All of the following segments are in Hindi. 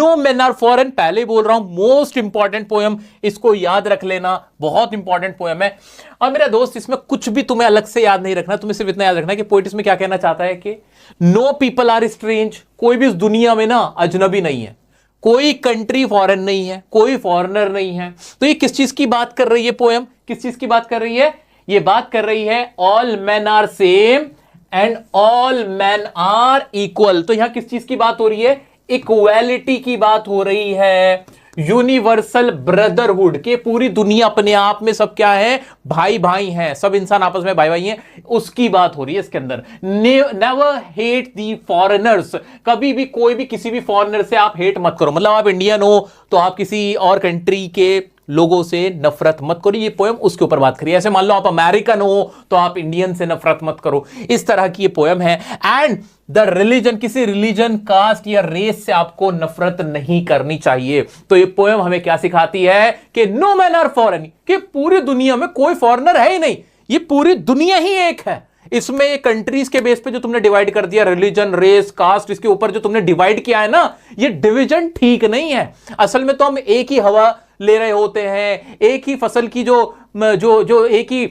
नो मेन आर फॉरेन, पहले बोल रहा हूं मोस्ट इंपॉर्टेंट पोएम, इसको याद रख लेना, बहुत इंपॉर्टेंट पोएम है। और मेरा दोस्त इसमें कुछ भी तुम्हें अलग से याद नहीं रखना, तुम्हें सिर्फ इतना याद रखना कि पोइट इसमें क्या कहना चाहता है कि नो पीपल आर स्ट्रेंज, कोई भी इस दुनिया में ना अजनबी नहीं है, कोई कंट्री फॉरेन नहीं है, कोई फॉरेनर नहीं है। तो ये किस चीज की बात कर रही है पोएम, किस चीज की बात कर रही है? ये बात कर रही है all man are same and all man are equal. तो यहां किस चीज की बात हो रही है? इक्वालिटी की बात हो रही है, यूनिवर्सल ब्रदरहुड के पूरी दुनिया अपने आप में सब क्या है? भाई भाई हैं, सब इंसान आपस में भाई भाई हैं, उसकी बात हो रही है इसके अंदर। नेवर हेट दी फॉरेनर्स, कभी भी कोई भी किसी भी फॉरेनर से आप हेट मत करो, मतलब आप इंडियन हो तो आप किसी और कंट्री के लोगों से नफरत मत करो। ये पोएम उसके ऊपर बात करिए। ऐसे मान लो आप अमेरिकन हो तो आप इंडियन से नफरत मत करो, इस तरह की ये पोएम है। एंड द रिलीजन, किसी रिलीजन, कास्ट या रेस से आपको नफरत नहीं करनी चाहिए। तो ये पोएम हमें क्या सिखाती है कि नो मैन आर फॉरेन, कि पूरी दुनिया में कोई फॉरेनर है ही नहीं, ये पूरी दुनिया ही एक है। इसमें कंट्रीज के बेस पे जो तुमने डिवाइड कर दिया, रिलीजन, रेस, कास्ट, इसके ऊपर जो तुमने डिवाइड किया है ना, ये डिवीजन ठीक नहीं है। असल में तो हम एक ही हवा ले रहे होते हैं, एक ही फसल की जो जो जो एक ही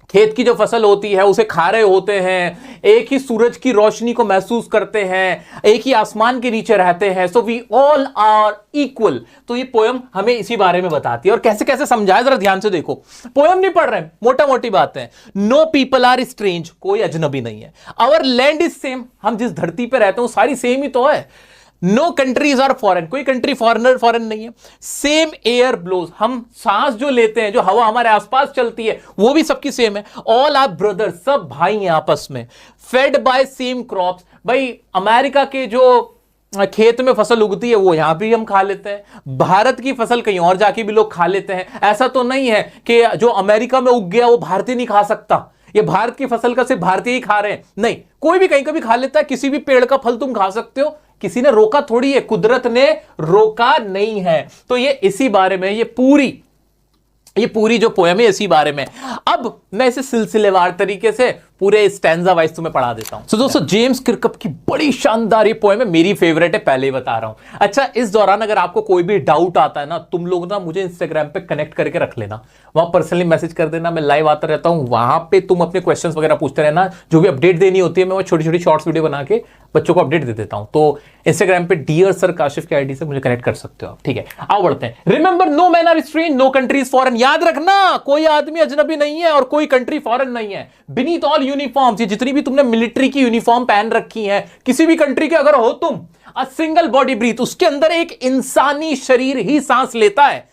खेत की जो फसल होती है उसे खा रहे होते हैं, एक ही सूरज की रोशनी को महसूस करते हैं, एक ही आसमान के नीचे रहते हैं। So we all are equal. तो ये पोएम हमें इसी बारे में बताती है। और कैसे कैसे समझाया, जरा ध्यान से देखो, पोएम नहीं पढ़ रहे हैं, मोटा मोटी बात है। नो पीपल आर स्ट्रेंज, कोई अजनबी नहीं है। आवर लैंड इज सेम, हम जिस धरती पे रहते हैं वो सारी सेम ही तो है। नो कंट्रीज आर फॉरेन, कोई कंट्री फॉरेन नहीं है। सेम एयर ब्लोज, हम सांस जो लेते हैं, जो हवा हमारे आसपास चलती है, वो भी सबकी सेम है। ऑल आर ब्रदर्स, सब भाई हैं आपस में। फेड बाय सेम क्रॉप्स, भाई अमेरिका के जो खेत में फसल उगती है वो यहां भी हम खा लेते हैं, भारत की फसल कहीं और जाके भी लोग खा लेते हैं। ऐसा तो नहीं है कि जो अमेरिका में उग गया वो भारतीय नहीं खा सकता, ये भारत की फसल का सिर्फ भारतीय ही खा रहे हैं, नहीं, कोई भी कहीं का भी खा लेता है। किसी भी पेड़ का फल तुम खा सकते हो, किसी ने रोका थोड़ी है, कुदरत ने रोका नहीं है। तो ये इसी बारे में, ये पूरी जो पोएम है इसी बारे में। अब मैं इसे सिलसिलेवार तरीके से पूरे स्टैंजा वाइज तुम्हें पढ़ा देता हूं। तो दोस्तों, जेम्स किरकप की बड़ी शानदार ये पोएम है, मेरी फेवरेट है, पहले ही बता रहा हूं। अच्छा, इस दौरान अगर आपको कोई भी डाउट आता है ना, तुम लोग ना मुझे इंस्टाग्राम पे कनेक्ट करके रख लेना, वहां पर्सनली मैसेज कर देना, मैं लाइव आता रहता हूं, वहां पे तुम अपने क्वेश्चंस वगैरह पूछते रहना, जो भी अपडेट देनी होती है मैं वो छोटी छोटी शॉर्ट्स वीडियो बना के बच्चों को अपडेट दे देता हूं। तो इंस्टाग्राम पे डियर सर काशिफ की आईडी से मुझे कनेक्ट कर सकते हो आप, ठीक है। आओ बढ़ते हैं। Remember, no man are strange, no country is foreign, याद रखना, कोई आदमी अजनबी नहीं है और कोई कंट्री फॉरेन नहीं है। बीनीथ ऑल यूनिफॉर्म्स, ये जितनी भी तुमने मिलिट्री की यूनिफॉर्म पहन रखी है, किसी भी कंट्री के अगर हो तुम, अ सिंगल बॉडी ब्रीथ, उसके अंदर एक इंसानी शरीर ही सांस लेता है।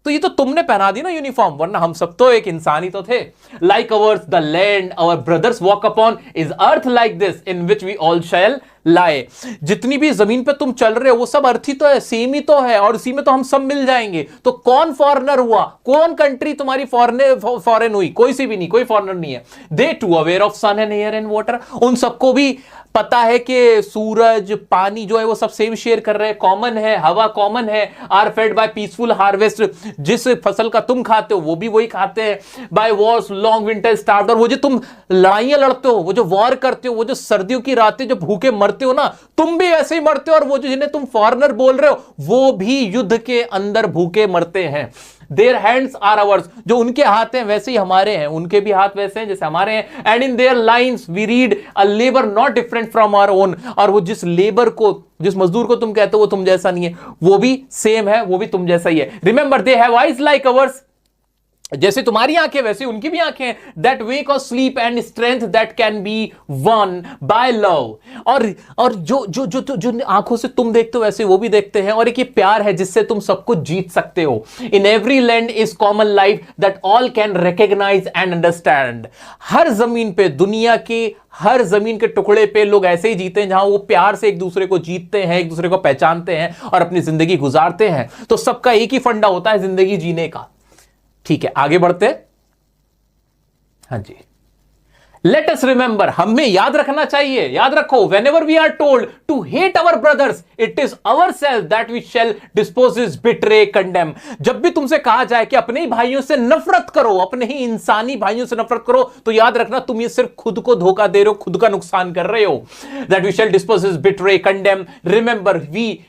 तो ये तो तुमने पहना दी ना यूनिफॉर्म, वरना हम सब तो एक इंसान ही तो थे। Like ours the land our brothers walk upon, is earth like this in which we all shall lie. जितनी भी जमीन पे तुम चल रहे हो वो सब अर्थ ही तो है, सेम ही तो है, और उसी में तो हम सब मिल जाएंगे। तो कौन फॉरेनर हुआ, कौन कंट्री तुम्हारी फॉरेन हुई? कोई सी भी नहीं, कोई फॉरेनर नहीं है। They too aware of sun and air and water, उन सबको भी पता है कि सूरज, पानी जो है वो सब सेम शेयर कर रहे हैं, कॉमन है, हवा कॉमन है। Are fed by peaceful harvest, जिस फसल का तुम खाते हो वो भी वही खाते हैं। By wars, long winter start, और वो जो तुम लड़ाइयां लड़ते हो, वो जो वॉर करते हो, वो जो सर्दियों की रातें जो भूखे मरते हो ना, तुम भी ऐसे ही मरते हो। और वो जो जिन्हें तुम फॉरेनर बोल रहे हो वो भी युद्ध के अंदर भूखे मरते हैं। देयर हैंड्स आर आवर्स, जो उनके हाथ हैं वैसे ही हमारे हैं, उनके भी हाथ वैसे हैं जैसे हमारे हैं। And in their lines we read a labour not different from our own, और वो जिस लेबर को, जिस मजदूर को तुम कहते हो वो तुम जैसा नहीं है, वो भी सेम है, वो भी तुम जैसा ही है। Remember, they have eyes like ours, जैसे तुम्हारी आंखें वैसे उनकी भी आंखें हैं। That wake of sleep and strength that can be won by love, और जो आंखों से तुम देखते हो वैसे वो भी देखते हैं, और एक ये प्यार है जिससे तुम सब कुछ जीत सकते हो। In every land is common life that all can recognise and understand, हर जमीन पे, दुनिया के हर जमीन के टुकड़े पे लोग ऐसे ही जीते हैं जहां वो प्यार से एक दूसरे को जीतते हैं, एक दूसरे को पहचानते हैं और अपनी जिंदगी गुजारते हैं। तो सबका एक ही फंडा होता है जिंदगी जीने का, ठीक है। आगे बढ़ते, हाँ जी। लेट अस रिमेंबर, हमें याद रखना चाहिए, याद रखो, whenever we are told to hate our brothers, it is our self that we shall dispose, betray, condemn. जब भी तुमसे कहा जाए कि अपने ही भाइयों से नफरत करो, अपने ही इंसानी भाइयों से नफरत करो, तो याद रखना तुम ये सिर्फ खुद को धोखा दे रहे हो, खुद का नुकसान कर रहे हो। That we shall dispose, betray, condemn. Remember, we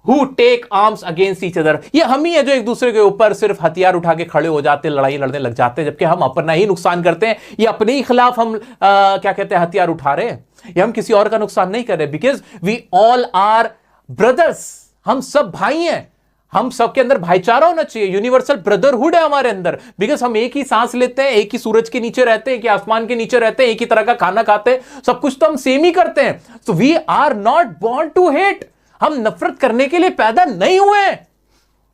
who take arms against each other. ये हम ही है जो एक दूसरे के ऊपर सिर्फ हथियार उठा के खड़े हो जाते हैं, लड़ाई लड़ने लग जाते हैं, जबकि हम अपना ही नुकसान करते हैं। ये अपने ही खिलाफ हम क्या कहते हैं हथियार उठा रहे हैं, ये हम किसी और का नुकसान नहीं कर रहे। Because we all are brothers, हम सब भाई हैं, हम सबके अंदर भाईचारा होना चाहिए, यूनिवर्सल ब्रदरहुड है हमारे अंदर। बिकॉज हम एक ही सांस लेते हैं, एक ही सूरज के नीचे रहते हैं, एक ही आसमान के नीचे रहते हैं, एक ही तरह का खाना खाते हैं, सब कुछ तो हम सेम ही करते हैं। So we are not born to hate, हम नफरत करने के लिए पैदा नहीं हुए हैं।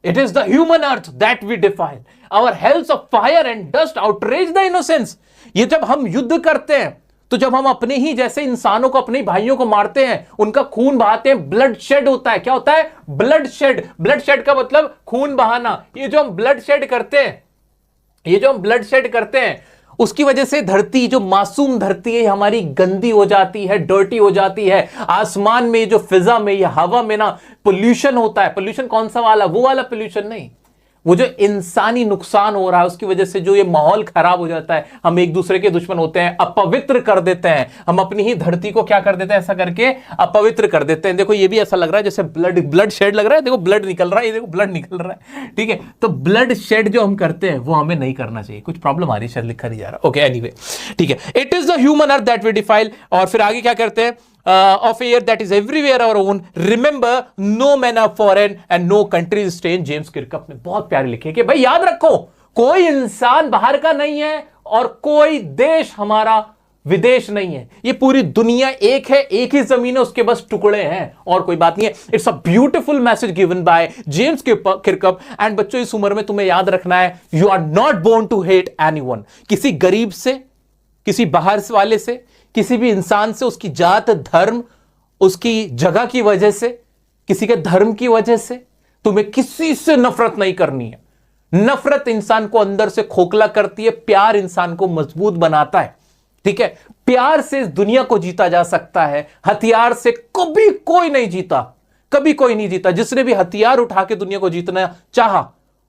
It is the human earth that we define, our hells of fire and dust outrage the innocence. ये जब हम युद्ध करते हैं, तो जब हम अपने ही जैसे इंसानों को, अपने भाइयों को मारते हैं, उनका खून बहाते हैं, ब्लड शेड होता है। क्या होता है? Blood shed. ब्लड शेड का मतलब खून बहाना। ये जो हम ब्लड शेड करते हैं, ये जो हम ब्लड शेड करते हैं, उसकी वजह से धरती, जो मासूम धरती है हमारी, गंदी हो जाती है, डर्टी हो जाती है। आसमान में, जो फिजा में, ये हवा में ना पोल्यूशन होता है। पोल्यूशन कौन सा वाला? वो वाला पोल्यूशन नहीं, वो जो इंसानी नुकसान हो रहा है उसकी वजह से जो ये माहौल खराब हो जाता है, हम एक दूसरे के दुश्मन होते हैं, अपवित्र कर देते हैं, हम अपनी ही धरती को क्या कर देते हैं, ऐसा करके अपवित्र कर देते हैं। देखो ये भी ऐसा लग रहा है जैसे ब्लड शेड लग रहा है, देखो ब्लड निकल रहा है, ये देखो ब्लड निकल रहा है, ठीक है। तो ब्लड शेड जो हम करते हैं वो हमें नहीं करना चाहिए। कुछ प्रॉब्लम आ रही है, शायद लिखा नहीं जा रहा, ओके एनीवे, ठीक है। It is the human earth that we defile. और फिर आगे क्या करते हैं? of a year that is everywhere our own, remember no man are foreign and no country is strange। James Kirkup ने बहुत प्यारे लिखे कि भाई याद रखो, कोई इंसान बाहर का नहीं है और कोई देश हमारा विदेश नहीं है। ये पूरी दुनिया एक है, एक ही जमीन है, उसके बस टुकड़े हैं और कोई बात नहीं है। It's a beautiful message given by James Kirkup. And बच्चों, इस उम्र में तुम्हें याद रखना है, you are not born to hate anyone. किसी गरीब से, किसी बाहर वाले से, किसी भी इंसान से, उसकी जात, धर्म, उसकी जगह की वजह से, किसी के धर्म की वजह से तुम्हें किसी से नफरत नहीं करनी है। नफरत इंसान को अंदर से खोखला करती है, प्यार इंसान को मजबूत बनाता है, ठीक है। प्यार से इस दुनिया को जीता जा सकता है, हथियार से कभी कोई नहीं जीता, कभी कोई नहीं जीता। जिसने भी हथियार उठा के दुनिया को जीतना चाहा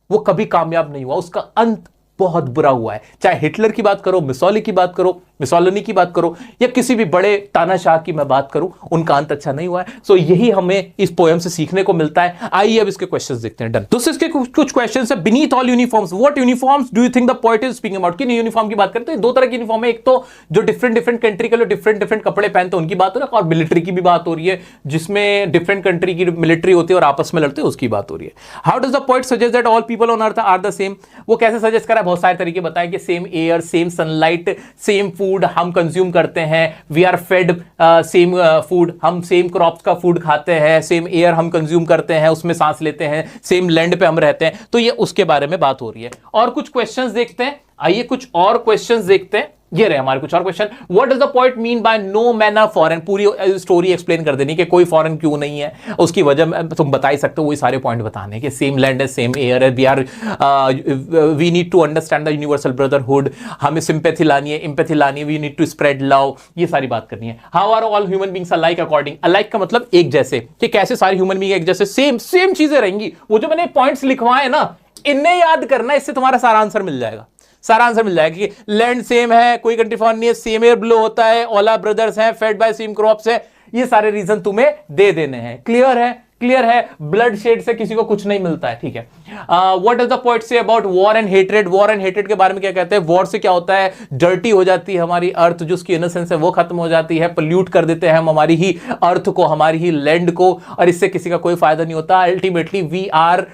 वो कभी कामयाब नहीं हुआ, उसका अंत बहुत बुरा हुआ है। चाहे हिटलर की बात करो, मिसौली की बात करो, मिसोलिनी की बात करो, या किसी भी बड़े तानाशाह की मैं बात करूं, उनका अंत अच्छा नहीं हुआ है। सो यही हमें इस पोएम से सीखने को मिलता है। आइए अब इसके क्वेश्चंस देखते हैं। डन। तो इसके कुछ क्वेश्चंस है। Beneath all uniforms, what uniforms do you think the poet is speaking about? किन यूनिफॉर्म की बात करते हैं? दो तरह की यूनिफॉर्म है, एक तो जो डिफरेंट कंट्री के लोग डिफरेंट कपड़े पहनते हैं उनकी बात हो रही है, और मिलिट्री की भी बात हो रही है, जिसमें डिफरेंट कंट्री की मिलिट्री होती है और आपस में लड़ते हैं, उसकी बात हो रही है। How does the poet suggest that all people on earth are the same? वो कैसे सजेस्ट करा है? बहुत सारे तरीके बताए कि same air, same sunlight, same food हम कंज्यूम करते हैं, we are fed same food, हम सेम क्रॉप्स का फूड खाते हैं, सेम एयर हम कंज्यूम करते हैं, उसमें सांस लेते हैं, सेम लैंड पे हम रहते हैं। तो ये उसके बारे में बात हो रही है। और कुछ क्वेश्चंस देखते हैं, आइए कुछ और क्वेश्चंस देखते हैं। ये रहे हमारे कुछ और question. What does the poet mean by no man are foreign? पूरी स्टोरी एक्सप्लेन कर देनी कि कोई फॉरेन क्यों नहीं है, उसकी वजह तुम बता ही सकते हो, वही सारे पॉइंट बताने कि सेम लैंड है, सेम एयर है, we need to understand the universal brotherhood, हमें सिंपैथी लानी है, एम्पैथी लानी है, we need to spread love, ये सारी बात करनी है। How are all human beings alike according? Alike का मतलब एक जैसे, कि कैसे सारे ह्यूमन बीइंग एक जैसे, सेम चीजें रहेंगी। वो जो मैंने पॉइंट्स लिखवाए ना, इन्हें याद करना, इससे तुम्हारा सारा आंसर मिल जाएगा, सारा आंसर मिल जाएगा कि लैंड सेम है, कोई कंट्री फॉरेन नहीं है, सेम एयर ब्लो होता है, ऑल आर ब्रदर्स हैं, फेड बाय सेम क्रॉप्स है, ये सारे रीजन तुम्हें दे देने हैं। क्लियर है? क्लियर है। ब्लड शेड से किसी को कुछ नहीं मिलता है, ठीक है। What does the poet say about war and hatred? War and hatred के बारे में क्या कहते हैं? वॉर से क्या होता है? डर्टी हो जाती है हमारी अर्थ, जो उसकी इनोसेंस है वो खत्म हो जाती है, पोल्यूट कर देते हैं हम हमारी ही अर्थ को, हमारी ही लैंड को, और इससे किसी का कोई फायदा नहीं होता। Ultimately we are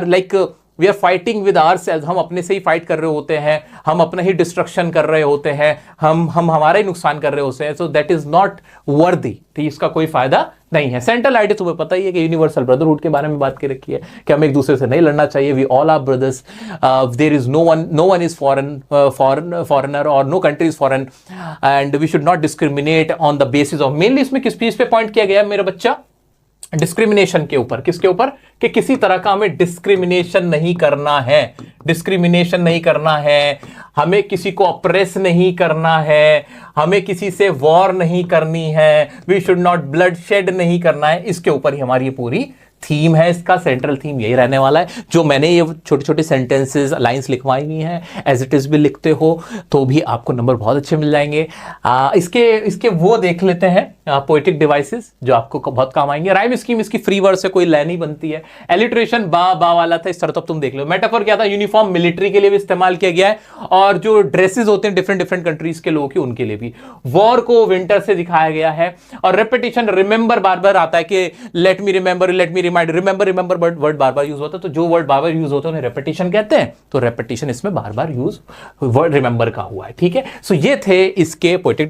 like we are fighting with ourselves, हम अपने से ही फाइट कर रहे होते हैं, हम अपना ही डिस्ट्रक्शन कर रहे होते हैं, हम हमारा ही नुकसान कर रहे होते हैं। So that is not worthy, ठीक, इसका कोई फायदा नहीं है। सेंट्रल आइडिया तुम्हें पता ही है कि यूनिवर्सल ब्रदरहुड के बारे में बात कर रखी है कि हमें एक दूसरे से नहीं लड़ना चाहिए, we all are brothers, there is no one is foreigner और no country is foreign, and we should not discriminate on the basis of, mainly इसमें किस चीज पे पॉइंट किया गया मेरा बच्चा? डिस्क्रिमिनेशन के ऊपर। किसके ऊपर? कि किसी तरह का हमें डिस्क्रिमिनेशन नहीं करना है, डिस्क्रिमिनेशन नहीं करना है, हमें किसी को ऑप्रेस नहीं करना है, हमें किसी से वॉर नहीं करनी है, we should not bloodshed नहीं करना है। इसके ऊपर ही हमारी ये पूरी थीम है इसका, सेंट्रल थीम यही रहने वाला है। जो मैंने ये छोटे छोटे सेंटेंसेस लाइंस लिखवाई हुई हैं, एज इट इज भी लिखते हो तो भी आपको नंबर बहुत अच्छे मिल जाएंगे। इसके वो देख लेते हैं पोएटिक डिवाइसेस जो आपको बहुत काम आएंगे। राइम स्कीम इसकी फ्री वर्ड से कोई लय नहीं बनती है। एलिट्रेशन बा वाला था, इस तरह तो तुम देख लो। मेटाफर क्या था, यूनिफॉर्म मिलिट्री के लिए भी इस्तेमाल किया गया है, और जो ड्रेसेस होते हैं डिफरेंट डिफरेंट कंट्रीज के लोगों की, उनके लिए भी। वॉर को विंटर से दिखाया गया है। और रेपिटेशन, रिमेंबर बार बार आता है कि let me remember, let me remind, remember word बार बार यूज होता है, तो जो वर्ड बार बार यूज होता है उन्हें रेपिटेशन कहते हैं। तो रेपिटेशन इसमें बार बार यूज वर्ड रिमेंबर का हुआ है, ठीक है। सो ये थे इसके पोएटिक